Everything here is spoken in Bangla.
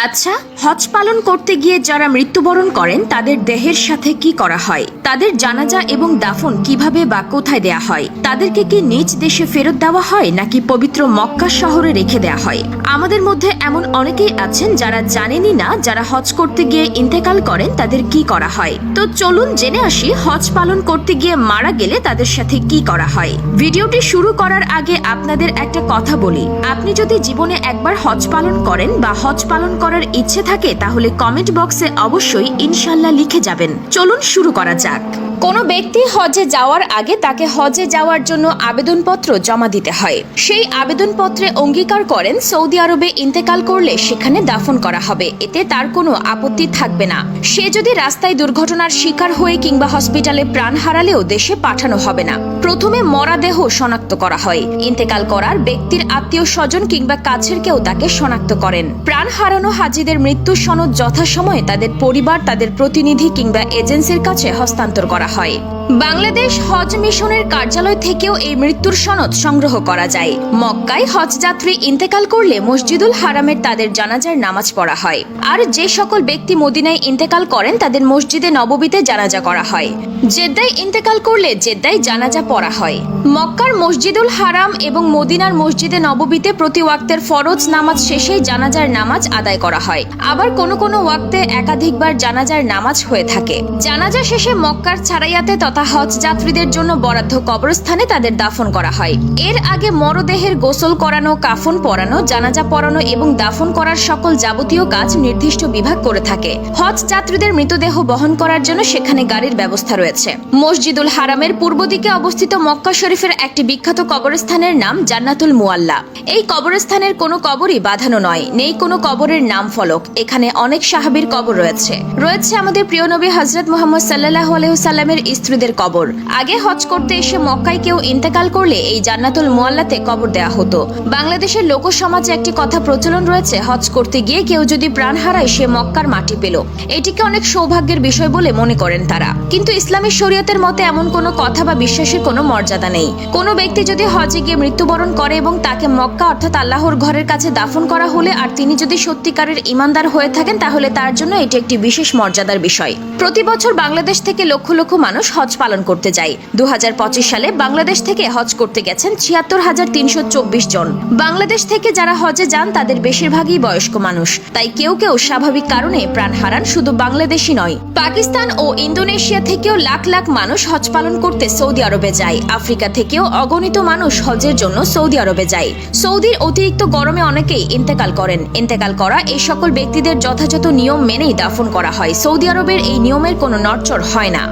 আচ্ছা, হজ পালন করতে গিয়ে যারা মৃত্যুবরণ করেন তাদের দেহের সাথে কি করা হয়, তাদের জানাজা এবং দাফন কিভাবে বা কোথায় দেয়া হয়, তাদেরকে কি নিজ দেশে ফেরত দেওয়া হয় নাকি পবিত্র মক্কা শহরে রেখে দেয়া হয়? আমাদের মধ্যে এমন অনেকেই আছেন যারা জানেনই না যারা হজ করতে গিয়ে ইন্তেকাল করেন তাদের কি করা হয়। তো চলুন জেনে আসি হজ পালন করতে গিয়ে মারা গেলে তাদের সাথে কি করা হয়। ভিডিওটি শুরু করার আগে আপনাদের একটা কথা বলি, আপনি যদি জীবনে একবার হজ পালন করেন বা হজ পালন করার ইচ্ছে থাকে তাহলে কমেন্ট বক্সে অবশ্যই ইনশাল্লাহ লিখে যাবেন। চলুন শুরু করা যাক। কোনো ব্যক্তি হজে যাওয়ার আগে তাকে হজে যাওয়ার জন্য আবেদনপত্র জমা দিতে হয়। সেই আবেদনপত্রে অঙ্গীকার করেন সৌদি আরবে ইন্তেকাল করলে সেখানে দাফন করা হবে, এতে তার কোনো আপত্তি থাকবে না। সে যদি রাস্তায় দুর্ঘটনার শিকার হয়ে কিংবা হসপিটালে প্রাণ হারালেও দেশে পাঠানো হবে না। প্রথমে মরাদেহ শনাক্ত করা হয়। ইন্তেকাল করার ব্যক্তির আত্মীয় স্বজন কিংবা কাছের কেউ তাকে শনাক্ত করেন। প্রাণ হারানো হাজিদের মৃত্যু সনদ যথাসময়ে তাদের পরিবার, তাদের প্রতিনিধি কিংবা এজেন্সির কাছে হস্তান্তর করা হয়। বাংলাদেশ হজ মিশনের কার্যালয় থেকেও এই মৃত্যুর সনদ সংগ্রহ করা যায়। মক্কায় হজ যাত্রী ইন্তেকাল করলে মসজিদুল হারামের তাদের জানাজার নামাজ পড়া হয়। আর যে সকল ব্যক্তি মদিনায় ইন্তেকাল করেন তাদের মসজিদে নববীতে জানাজা করা হয়। জেদ্দায় ইন্তেকাল করলে জেদ্দায় জানাজা পড়া হয়। মক্কার মসজিদুল হারাম এবং মদিনার মসজিদে নববীতে প্রতি ওয়াক্তের ফরজ নামাজ শেষেই জানাজার নামাজ আদায় করা হয়। আবার কোনো কোনো ওয়াক্তে একাধিকবার জানাজার নামাজ হয়ে থাকে। জানাজা শেষে মক্কার ছাড়াইয়াতে তথা হজ যাত্রীদের জন্য বরাদ্দ কবরস্থানে তাদের দাফন করা হয়। এর আগে মরদেহের গোসল করানো, কাফন পরানো, জানাজা পড়ানো এবং দাফন করার সকল যাবতীয় কাজ নির্দিষ্ট বিভাগ করে থাকে। হজ যাত্রীদের মৃতদেহ বহন করার জন্য সেখানে গাড়ির ব্যবস্থা রয়েছে। মসজিদুল হারামের পূর্ব দিকে অবস্থিত মক্কা শরীফের একটি বিখ্যাত কবরস্থানের নাম জান্নাতুল মুআল্লা। এই কবরস্থানের কোনো কবরই বাঁধানো নয়, নেই কোনো কবরের নাম ফলক। এখানে অনেক সাহাবীর কবর রয়েছে। আমাদের প্রিয় নবী হযরত মুহাম্মদ সাল্লাল্লাহু আলাইহি ওয়াসাল্লামের স্ত্রীদের কবর। আগে হজ করতে এসে মক্কায় কেউ ইন্তেকাল করলে এই জান্নাতুল মুআল্লাতে কবর দেয়া হতো। বাংলাদেশের লোক সমাজে একটি কথা প্রচলন রয়েছে, হজ করতে গিয়ে কেউ যদি প্রাণ হারায় সে মক্কার মাটি পেল। এটিকে অনেক সৌভাগ্যের বিষয় বলে মনে করেন তারা। কিন্তু ইসলামী শরীয়তের মতে এমন কোনো কথা বা বিশ্বাসের কোনো মর্যাদা নেই। কোনো ব্যক্তি যদি হজে গিয়ে মৃত্যুবরণ করে এবং তাকে মক্কা অর্থাৎ আল্লাহর ঘরের কাছে দাফন করা হলে আর তিনি যদি সত্যিকারের ঈমানদার হয়ে থাকেন তাহলে তার জন্য এটি একটি বিশেষ মর্যাদার বিষয়। প্রতি বছর বাংলাদেশ থেকে লক্ষ লক্ষ মানুষ হজ পালন করতে যায়। 2025 সালে বাংলাদেশ থেকে হজ করতে গেছেন ৭৬,৩২৪ জন। বাংলাদেশ থেকে যারা হজে যান তাদের বেশিরভাগই বয়স্ক মানুষ। তাই কেউ কেউ স্বাভাবিক কারণে প্রাণ হারান। শুধু বাংলাদেশই নয়, পাকিস্তান ও ইন্দোনেশিয়া থেকেও লাখ লাখ মানুষ হজ পালন করতে সৌদি আরবে যায়। আফ্রিকা থেকেও অগণিত মানুষ হজের জন্য সৌদি আরবে যায়। সৌদির অতিরিক্ত গরমে অনেকেই ইন্তেকাল করেন। ইন্তেকাল করা এই সকল ব্যক্তিদের যথাযথ নিয়ম মেনেই দাফন করা হয়। সৌদি আরবের এই নিয়মের কোনো নড়চড় হয় না।